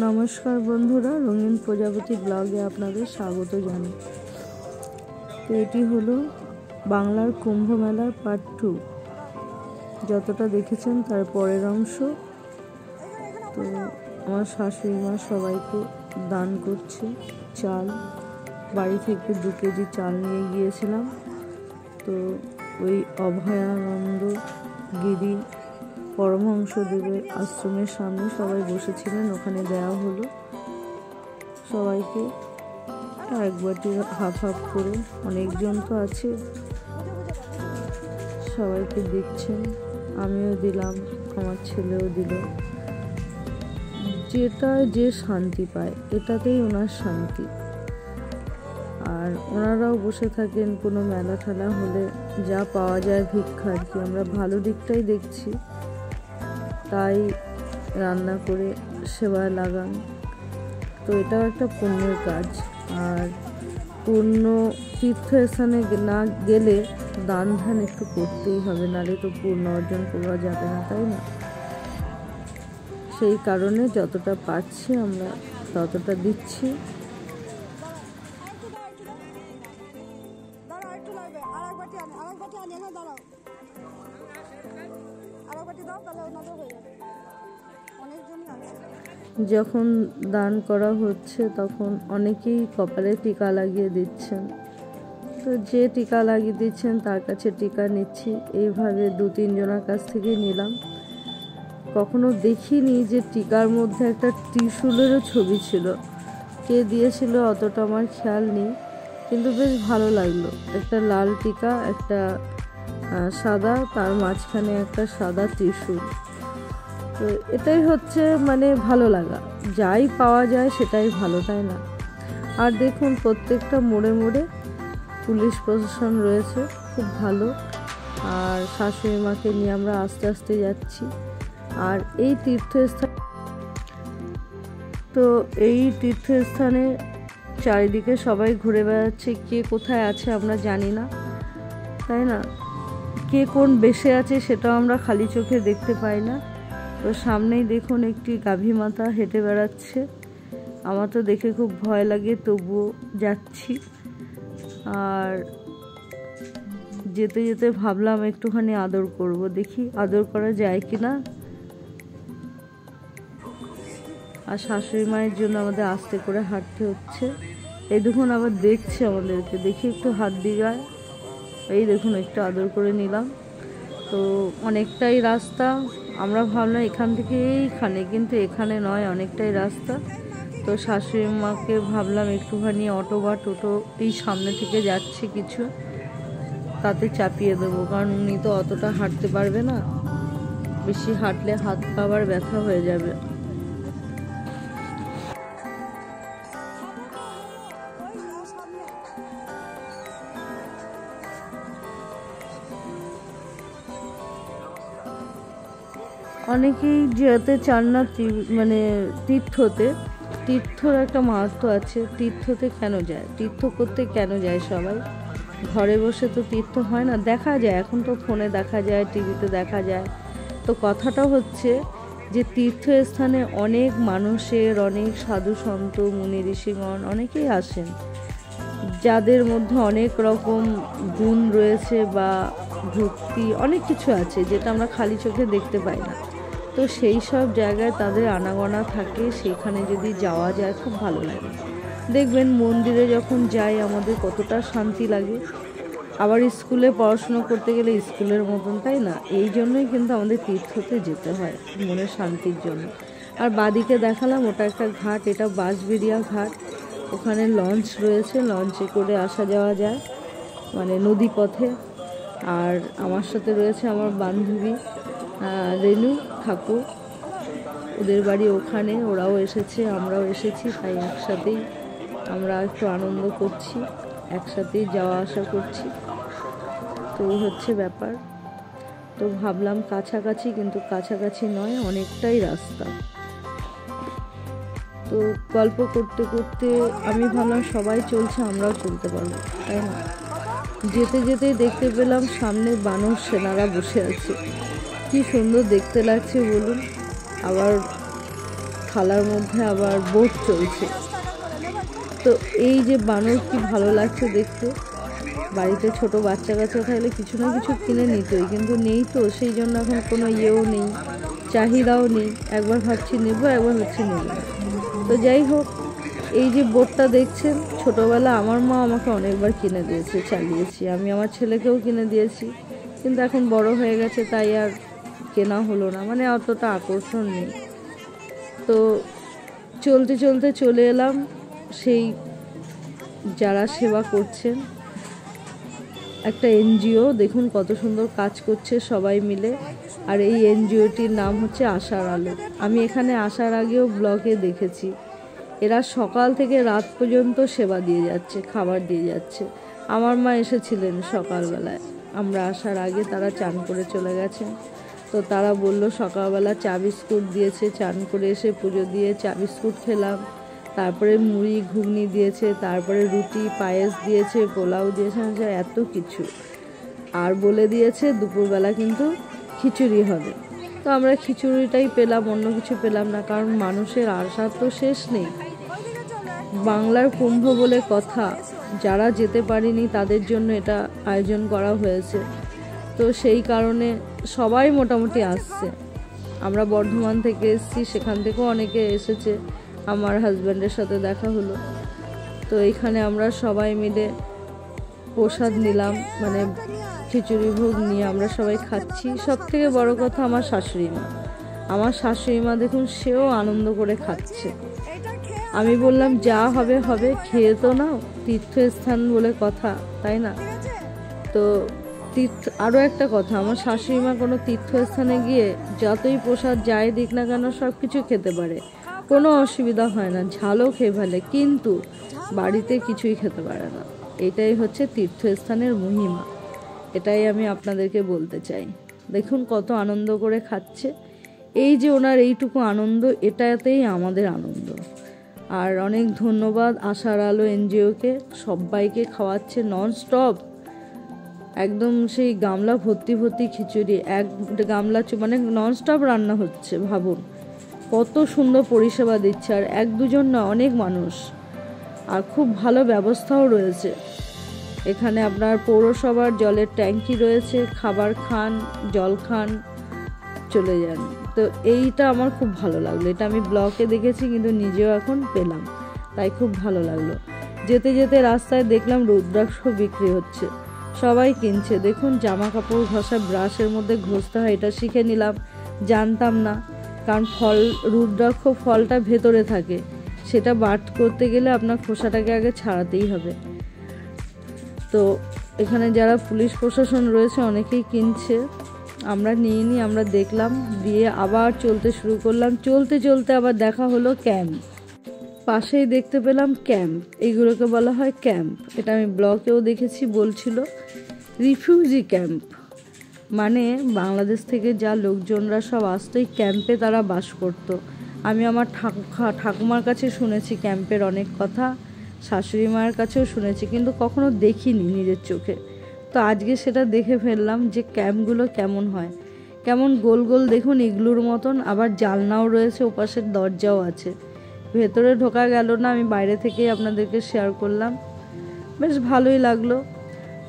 নমস্কার বন্ধুরা, রঙিন প্রজাপতি ব্লগে আপনাদের স্বাগত জানাই। তো এটি হলো বাংলার কুম্ভ মেলার পার্ট 2। যতটা দেখেছেন তার পরের অংশ। তো আমার শাশুড়ি মা সবাইকে দান করছে চাল। বাড়ি থেকে 2 কেজি চাল নিয়ে গিয়েছিলাম। তো ওই অভয়ানন্দ গিরি পরমহংসদেবের আশ্রমের সামনে সবাই বসেছিলেন, ওখানে দেওয়া হলো সবাইকে এক বাটি হাফ হাফ করে। অনেকজন তো আছে, সবাইকে দিচ্ছেন, আমিও দিলাম, আমার ছেলেও দিল। যেটা যে শান্তি পায় এটাতেই ওনার শান্তি। আর ওনারাও বসে থাকেন কোনো মেলা ঠেলা হলে, যা পাওয়া যায় ভিক্ষা আর কি। আমরা ভালো দিকটাই দেখছি, তাই রান্না করে সেবায় লাগান। তো এটাও একটা পুণ্যের কাজ। আর পুণ্য তীর্থস্থানে না গেলে দান ধ্যান একটু করতেই হবে, নাহলে তো পূর্ণ অর্জন করা যাবে না, তাই না? সেই কারণে যতটা পাচ্ছি আমরা ততটা দিচ্ছি। যখন দান করা হচ্ছে তখন অনেকেই কপালে টিকা লাগিয়ে দিচ্ছেন। তো যে টিকা লাগিয়ে দিচ্ছেন তার কাছে টিকা নিচ্ছি। এইভাবে 2-3 জনের কাছ থেকে নিলাম। কখনো দেখিনি যে টিকার মধ্যে একটা ত্রিশূলেরও ছবি ছিল। কে দিয়েছিল অতটা আমার খেয়াল নেই, কিন্তু বেশ ভালো লাগলো। একটা লাল টিকা, একটা সাদা, তার মাঝখানে একটা সাদা ত্রিশূল। তো এটাই হচ্ছে মানে ভালো লাগা। যাই পাওয়া যায় সেটাই ভালো, তাই না? আর দেখুন প্রত্যেকটা মোড়ে মোড়ে পুলিশ প্রশাসন রয়েছে, খুব ভালো। আর শাশুড়ি মাকে নিয়ে আমরা আস্তে আস্তে যাচ্ছি। আর এই তীর্থস্থানে চারিদিকে সবাই ঘুরে বেড়াচ্ছে। কে কোথায় আছে আমরা জানি না, তাই না? কে কোন বেশে আছে সেটাও আমরা খালি চোখে দেখতে পাই না। তো সামনেই দেখুন একটি গাভী মাতা হেঁটে বেড়াচ্ছে। আমার তো দেখে খুব ভয় লাগে, তবুও যাচ্ছি। আর যেতে যেতে ভাবলাম একটুখানি আদর করব, দেখি আদর করা যায় কিনা। আর শাশুড়ি মায়ের জন্য আমাদের আস্তে করে হাঁটতে হচ্ছে। এই দেখুন আবার দেখছে আমাদেরকে, দেখি একটু হাত দিগায়। এই দেখুন একটু আদর করে নিলাম। তো অনেকটাই রাস্তা, আমরা ভাবলাম এখান থেকে এইখানে, কিন্তু এখানে নয়, অনেকটাই রাস্তা। তো শাশুড়ি মাকে ভাবলাম একটুখানি অটো বা টোটো এই সামনে থেকে যাচ্ছে কিছু, তাতে চাপিয়ে দেবো, কারণ উনি তো অতটা হাঁটতে পারবে না। বেশি হাঁটলে হাত পা আবার ব্যথা হয়ে যাবে। অনেকেই যেতে চান না মানে তীর্থর একটা মাহাত্ম্য আছে। তীর্থতে কেন যায়, তীর্থ করতে কেন যায় সবাই? ঘরে বসে তো তীর্থ হয় না, দেখা যায়, এখন তো ফোনে দেখা যায়, টিভিতে দেখা যায়। তো কথাটা হচ্ছে যে তীর্থস্থানে অনেক মানুষের, অনেক সাধু সন্ত মুনি ঋষিগণ অনেকেই আসেন, যাদের মধ্যে অনেক রকম গুণ রয়েছে বা ভক্তি অনেক কিছু আছে, যেটা আমরা খালি চোখে দেখতে পাই না। তো সেই সব জায়গায় তাদের আনাগোনা থাকে, সেখানে যদি যাওয়া যায় খুব ভালো লাগে। দেখবেন মন্দিরে যখন যাই আমাদের কতটা শান্তি লাগে। আবার স্কুলে পড়াশুনো করতে গেলে স্কুলের মতন, তাই না? এই জন্যই কিন্তু আমাদের তীর্থতে যেতে হয়, মনের শান্তির জন্য। আর বাদিকে দেখালাম ওটা একটা ঘাট, এটা বাঁশবেড়িয়া ঘাট। ওখানে লঞ্চ রয়েছে, লঞ্চে করে আসা যাওয়া যায়, মানে নদী পথে। আর আমার সাথে রয়েছে আমার বান্ধবী রেনু ঠাকুর, ওদের বাড়ি ওখানে, ওরাও এসেছে, আমরাও এসেছি, তাই একসাথেই আমরা একটু আনন্দ করছি, একসাথেই যাওয়া আসা করছি। তো এই হচ্ছে ব্যাপার। তো ভাবলাম কাছাকাছি, কিন্তু কাছাকাছি নয়, অনেকটাই রাস্তা। তো গল্প করতে করতে আমি ভাবলাম সবাই চলছে, আমরাও চলতে পারবো, তাই না? যেতে যেতে দেখতে পেলাম সামনে বানর সেনারা বসে আছে। কি সুন্দর দেখতে লাগছে বলুন। আবার থালার মধ্যে আবার বোট চলছে। তো এই যে বানর কি ভালো লাগছে দেখতে। বাড়িতে ছোট বাচ্চা কাচ্চা থাকলে কিছু না কিছু কিনে নিতই, কিন্তু নেই তো, সেই জন্য এখন কোনো ইয়েও নেই, চাহিদাও নেই। একবার ভাবছি নেব, একবার হচ্ছে নেব না। তো যাই হোক, এই যে বোটটা দেখছেন, ছোটোবেলা আমার মা আমাকে অনেকবার কিনে দিয়েছে, চালিয়েছি। আমি আমার ছেলেকেও কিনে দিয়েছি, কিন্তু এখন বড় হয়ে গেছে তাই আর কেনা হলো না, মানে অতটা আকর্ষণ নেই। তো চলতে চলতে চলে এলাম সেই যারা সেবা করছেন, একটা এনজিও, দেখুন কত সুন্দর কাজ করছে সবাই মিলে। আর এই এনজিওটির নাম হচ্ছে আশার আলো। আমি এখানে আসার আগেও ব্লগে দেখেছি, এরা সকাল থেকে রাত পর্যন্ত সেবা দিয়ে যাচ্ছে, খাবার দিয়ে যাচ্ছে। আমার মা এসেছিলেন সকালবেলায়, আমরা আসার আগে তারা চান করে চলে গেছেন। তো তারা বলল সকালবেলা চা বিস্কুট দিয়েছে, চান করে এসে পুজো দিয়ে চা বিস্কুট খেলাম, তারপরে মুড়ি ঘুগনি দিয়েছে, তারপরে রুটি পায়েস দিয়েছে, পোলাও দিয়েছে, এত কিছু। আর বলে দিয়েছে দুপুরবেলা কিন্তু খিচুড়ি হবে। তো আমরা খিচুড়িটাই পেলাম, অন্য কিছু পেলাম না, কারণ মানুষের আশার তো শেষ নেই। বাংলার কুম্ভ বলে কথা, যারা যেতে পারেনি তাদের জন্য এটা আয়োজন করা হয়েছে। তো সেই কারণে সবাই মোটামুটি আসছে। আমরা বর্ধমান থেকে এসেছি, সেখান থেকেও অনেকে এসেছে, আমার হাজব্যান্ডের সাথে দেখা হলো। তো এখানে আমরা সবাই মিলে প্রসাদ নিলাম, মানে খিচুড়ি ভোগ নিয়ে আমরা সবাই খাচ্ছি। সব থেকে বড় কথা আমার শাশুড়ি মা দেখুন, সেও আনন্দ করে খাচ্ছে। আমি বললাম যা হবে হবে, খেয়ে তো নাও, তীর্থস্থান বলে কথা, তাই না? তো আরও একটা কথা, আমার শাশুড়ি মা কোনো তীর্থস্থানে গিয়ে যতই প্রসাদ যাই দিক না কেন সব কিছু খেতে পারে, কোনো অসুবিধা হয় না, ঝালও খেয়ে ফেলে, কিন্তু বাড়িতে কিছুই খেতে পারে না। এটাই হচ্ছে তীর্থস্থানের মহিমা, এটাই আমি আপনাদেরকে বলতে চাই। দেখুন কত আনন্দ করে খাচ্ছে। এই যে ওনার এইটুকু আনন্দ, এটাতেই আমাদের আনন্দ। আর অনেক ধন্যবাদ আশার আলো এনজিওকে, সবাইকে খাওয়াচ্ছে ননস্টপ, একদম সেই গামলা ভর্তি ভর্তি খিচুড়ি, এক গামলা মানে ননস্টপ রান্না হচ্ছে। ভাবুন কত সুন্দর পরিষেবা দিচ্ছে, আর এক দুজন না, অনেক মানুষ। আর খুব ভালো ব্যবস্থাও রয়েছে এখানে। আপনার পৌরসভার জলের ট্যাঙ্কি রয়েছে, খাবার খান, জল খান, চলে যান। তো এইটা আমার খুব ভালো লাগলো, এটা আমি ব্লগে দেখেছি কিন্তু নিজেও এখন পেলাম, তাই খুব ভালো লাগলো। যেতে যেতে রাস্তায় দেখলাম রুদ্রাক্ষ বিক্রি হচ্ছে, সবাই কিনছে। দেখুন জামা কাপড় ঘষা ব্রাশের মধ্যে ঘষতে হয়, এটা শিখে নিলাম, জানতাম না। কারণ রুদ্রাক্ষ ফলটা ভেতরে থাকে, সেটা বাট করতে গেলে আপনার খোসাটাকে আগে ছাড়াতেই হবে। তো এখানে যারা পুলিশ প্রশাসন রয়েছে অনেকেই কিনছে, আমরা নিইনি, আমরা দেখলাম, দিয়ে আবার চলতে শুরু করলাম। চলতে চলতে আবার দেখা হলো ক্যাম্প, পাশেই দেখতে পেলাম ক্যাম্প, এইগুলোকে বলা হয় ক্যাম্প। এটা আমি ব্লগেও দেখেছি, বলছিল রিফিউজি ক্যাম্প, মানে বাংলাদেশ থেকে যা লোকজনরা সব আসতো এই ক্যাম্পে তারা বাস করত। আমি আমার ঠাকুমার কাছে শুনেছি ক্যাম্পের অনেক কথা, শাশুড়ি মায়ের কাছেও শুনেছি, কিন্তু কখনো দেখিনি নিজের চোখে। তো আজকে সেটা দেখে ফেললাম যে ক্যাম্পগুলো কেমন হয়, কেমন গোল গোল দেখুন ইগলুর মতন, আবার জানলাও রয়েছে, ওপাশের দরজাও আছে। ভেতরে ঢোকা গেল না, আমি বাইরে থেকেই আপনাদেরকে শেয়ার করলাম, বেশ ভালোই লাগলো।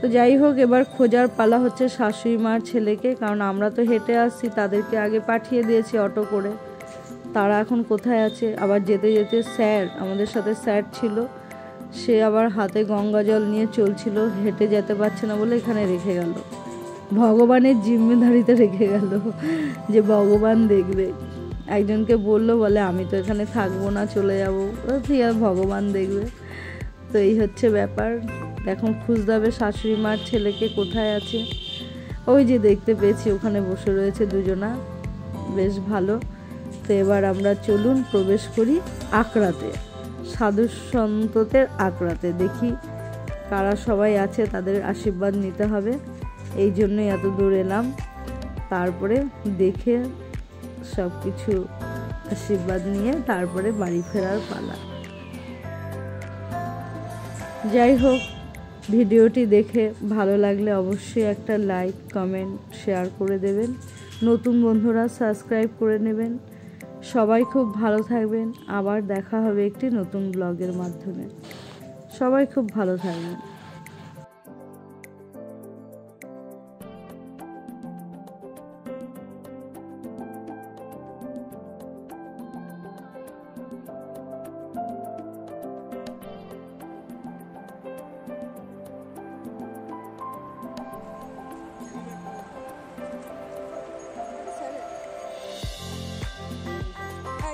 তো যাই হোক, এবার খোঁজার পালা হচ্ছে শাশুড়ি মার ছেলেকে, কারণ আমরা তো হেঁটে আসছি, তাদেরকে আগে পাঠিয়ে দিয়েছি অটো করে, তারা এখন কোথায় আছে। আবার যেতে যেতে স্যার, আমাদের সাথে স্যার ছিল, সে আবার হাতে গঙ্গা জল নিয়ে চলছিল, হেঁটে যেতে পারছে না বলে এখানে রেখে গেল, ভগবানের জিম্মেদারিতে রেখে গেল, যে ভগবান দেখবে। একজনকে বললো, বলে আমি তো এখানে থাকবো না, চলে যাবো, ঠিক আছে ভগবান দেখবে। তো এই হচ্ছে ব্যাপার। এখন খুঁজতে হবে শাশুড়ি মার ছেলেকে কোথায় আছে। ওই যে দেখতে পেয়েছি ওখানে বসে রয়েছে দুজনা, বেশ ভালো। তো এবার আমরা চলুন প্রবেশ করি আকড়াতে, সাধু সন্তদের আকড়াতে। দেখি কারা সবাই আছে, তাদের আশীর্বাদ নিতে হবে, এই জন্যই এত দূর এলাম। তারপরে দেখে সব কিছু আশীর্বাদ নিয়ে তারপরে বাড়ি ফেরার পালা। যাই হোক, ভিডিওটি দেখে ভালো লাগলে অবশ্যই একটা লাইক, কমেন্ট, শেয়ার করে দেবেন। নতুন বন্ধুরা সাবস্ক্রাইব করে নেবেন। সবাই খুব ভালো থাকবেন। আবার দেখা হবে একটি নতুন ব্লগের মাধ্যমে। সবাই খুব ভালো থাকবেন।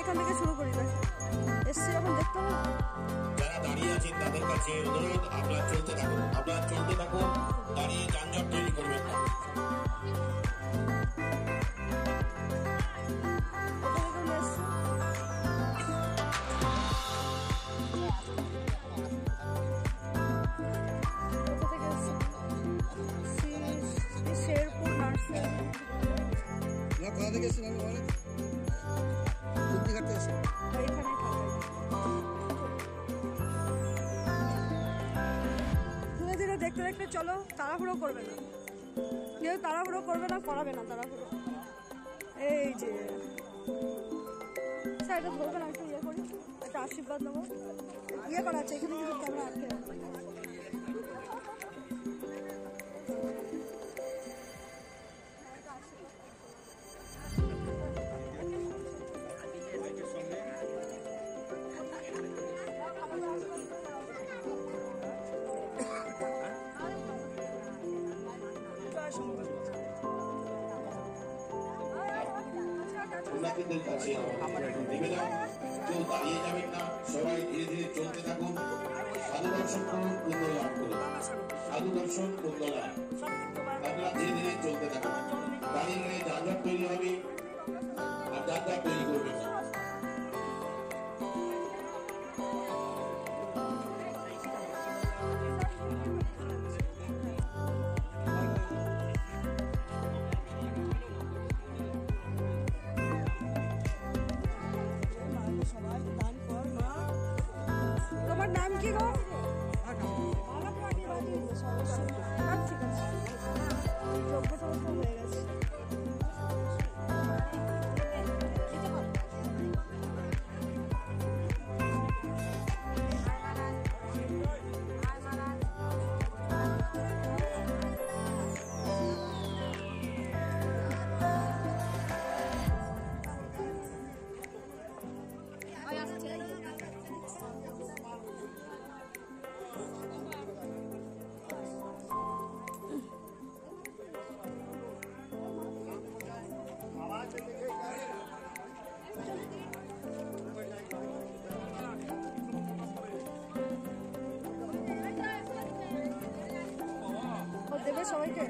এখান থেকে শুরু করি না, এসছি যখন দেখতে হবে। যারা দাঁড়িয়ে আছেন তাদের কাছে অনুরোধ, আপনারা চলতে থাকুন, দাঁড়িয়ে যানজট তৈরি করবেন না। শেরপুর নার্সারি। কোথা থেকে এসেছেন? আমি অনেক ঘাটতে এসেছি। এইখানে ধীরে ধীরে দেখতে দেখতে চলো, তাড়াহুড়ো করবে না, কেউ তাড়াহুড়ো করবে না, করাবে না তাড়াহুড়ো। এই যে সাইডে ধরবে না, একটু ইয়ে করি, একটা আশীর্বাদ নেবো। ইয়ে করা আছে এখানে, কিন্তু ক্যামেরা আটকে আছে। আপনাদের কাছে নিবেদন, কেউ দাঁড়িয়ে যাবেন না, সবাই ধীরে ধীরে চলতে থাকুন। সাধু দর্শন করুন, পুণ্য লাভ করুন। সাধু দর্শন, পুণ্য লাভ। আপনারা ধীরে ধীরে চলতে থাকুন। দাঁড়িয়ে গেলে যানজট তৈরি হবে, আর যানজট তৈরি করবেন না। তোমার নাম কি গো? ঠিক আছে, যোগ্যতা হয়ে গেছে। দেবে সবাইকে।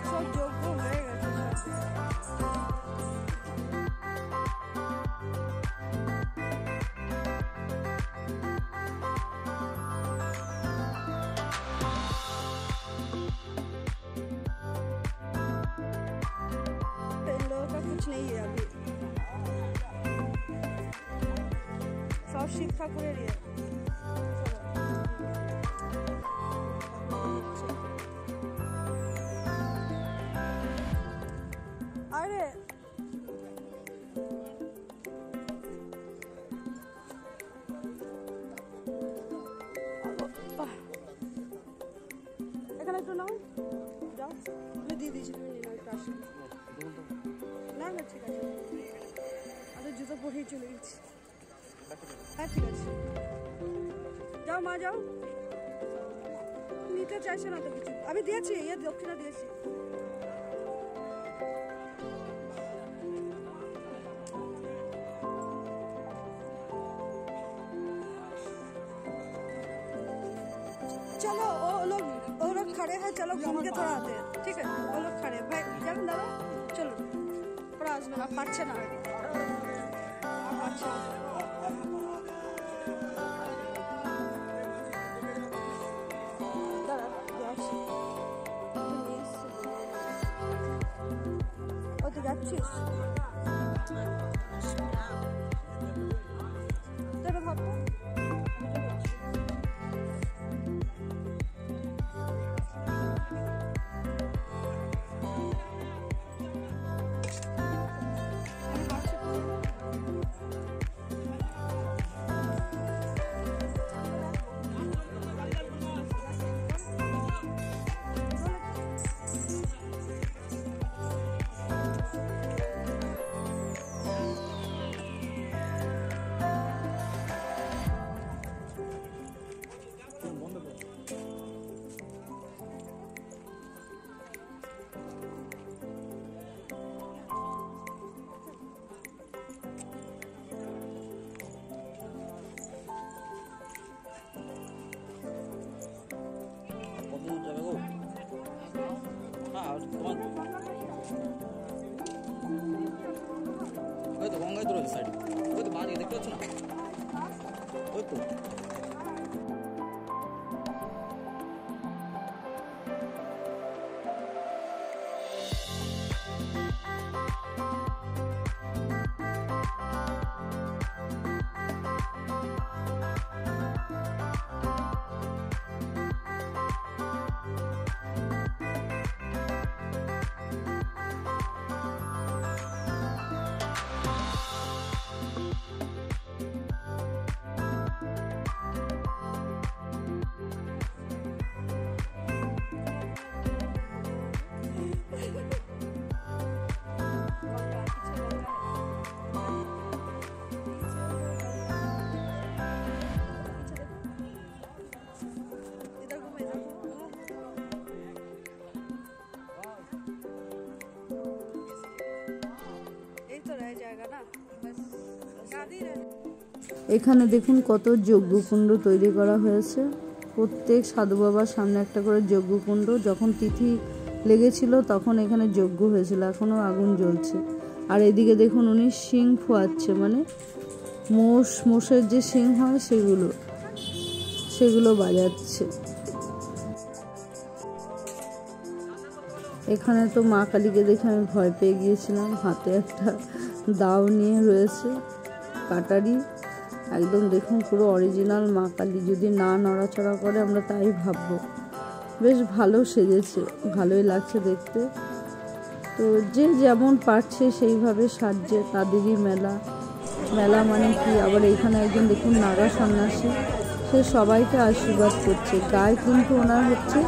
সব যোগ্য হয়ে গেছে। कुछ नहीं है अभी, सब शिव ठाकुर अरे এখানে একটু নাও, যাও আমি দিয়ে দিয়েছি, তুমি নিয়ে নাও একটু আসি। না না ঠিক আছে, আমি জুতো পরেই চলে গেছি। হ্যাঁ ঠিক আছে, যাও মা যাও। নিতে চাইছে না তো কিছু, আমি দিয়েছি, ইয়ে দক্ষিণা দিয়েছি। चलो वो लोग खड़े हैं, चलो घूम के थोड़ा आते हैं, ठीक है? वो लोग खड़े भाई, जान दादा चलो थोड़ा আসবেন, আর পারছে না, আর পারছে না। দাঁড়া আসছি, তুই যাচ্ছিস? তোরা ভাব তো। ওই তো গঙ্গায় তো রয়েছে সাইড, ওই তো বাড়ি দেখতে পাচ্ছ না, ওই তো এখানে দেখুন কত যজ্ঞকুণ্ড তৈরি করা হয়েছে। প্রত্যেক সাধু বাবার সামনে একটা করে যজ্ঞকুণ্ড। যখন তিথি লেগেছিল তখন এখানে যজ্ঞ হয়েছিল, এখনও আগুন জ্বলছে। আর এদিকে দেখুন উনি শিং ফোয়াচ্ছে, মানে মোষের যে শিং হয় সেগুলো বাজাচ্ছে। এখানে তো মা কালীকে দেখে আমি ভয় পেয়ে গিয়েছিলাম। হাতে একটা দাও নিয়ে রয়েছে, কাটারি। একদম দেখুন পুরো অরিজিনাল মা কালী, যদি না নড়াচড়া করে আমরা তাই ভাববো। বেশ ভালো সেজেছে, ভালোই লাগছে দেখতে। তো যে যেমন পারছে সেইভাবে সাজছে, তাদেরই মেলা। মেলা মানে কি, আবার এখানে একজন দেখুন নাগা সন্ন্যাসী, সে সবাইকে আশীর্বাদ করছে। গায়ে কিন্তু ওনার হচ্ছে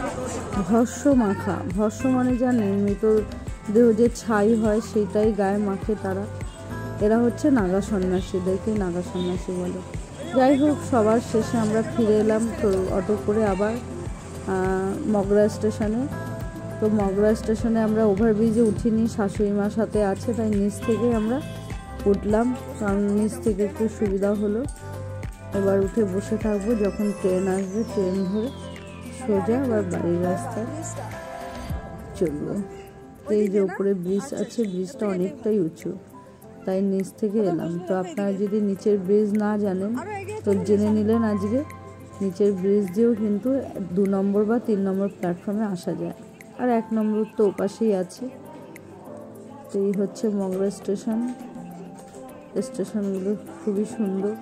ভস্য মাখা। ভস্য মানে জানেন, মৃতদেহ যে ছাই হয় সেটাই গায়ে মাখে তারা। এরা হচ্ছে নাগা সন্ন্যাসীদেরকে নাগা সন্ন্যাসী বলে। যাই হোক, সবার শেষে আমরা ফিরে এলাম তো অটো করে আবার মগরা স্টেশনে। তো মগরা স্টেশনে আমরা ওভারব্রিজে উঠিনি, শাশুড়ি মার সাথে আছে তাই নিচ থেকে আমরা উঠলাম, কারণ নিচ থেকে একটু সুবিধা হলো। এবার উঠে বসে থাকবো, যখন ট্রেন আসবে ট্রেন ধরে সোজা আবার বাড়ির রাস্তায় চলবো। এই যে উপরে ব্রিজ আছে, ব্রিজটা অনেকটাই উঁচু, তাই নিচ থেকে এলাম। তো আপনারা যদি নিচের ব্রিজ না জানেন তো জেনে নিলেন আজকে। নিচের ব্রিজ দিয়েও কিন্তু 2 নম্বর বা 3 নম্বর প্ল্যাটফর্মে আসা যায়, আর 1 নম্বর তো ওপাশেই আছে। তো এই হচ্ছে মগরা স্টেশন। স্টেশনগুলো খুবই সুন্দর।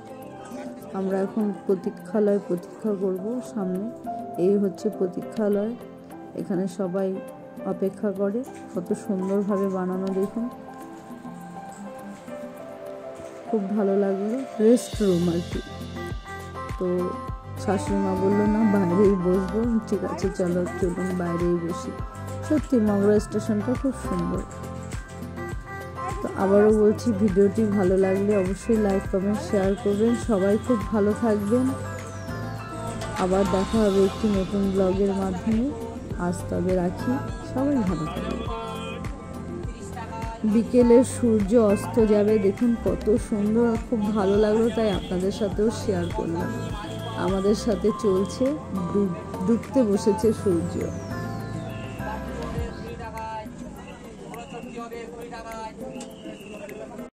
আমরা এখন প্রতীক্ষালয় প্রতীক্ষা করব সামনে। এই হচ্ছে প্রতীক্ষালয়, এখানে সবাই অপেক্ষা করে। কত সুন্দরভাবে বানানো দেখুন, খুব ভালো লাগলো। রেস্ট রুম আর কি। তো শাশুড়ি মা বললো না বাইরেই বসবো, ঠিক আছে চলো চলুন বাইরেই বসি। সত্যি মগরা স্টেশনটা খুব সুন্দর। তো আবারও বলছি, ভিডিওটি ভালো লাগলে অবশ্যই লাইক কমেন্ট শেয়ার করবেন। সবাই খুব ভালো থাকবেন। আবার দেখা হবে একটি নতুন ব্লগের মাধ্যমে। আজ তবে রাখি, সবাই ভালো থাকবেন। বিকেলের সূর্য অস্ত যাবে, দেখুন কত সুন্দর, খুব ভালো লাগলো, তাই আপনাদের সাথেও শেয়ার করলাম। আমাদের সাথে চলছে, ডুবতে বসেছে সূর্য।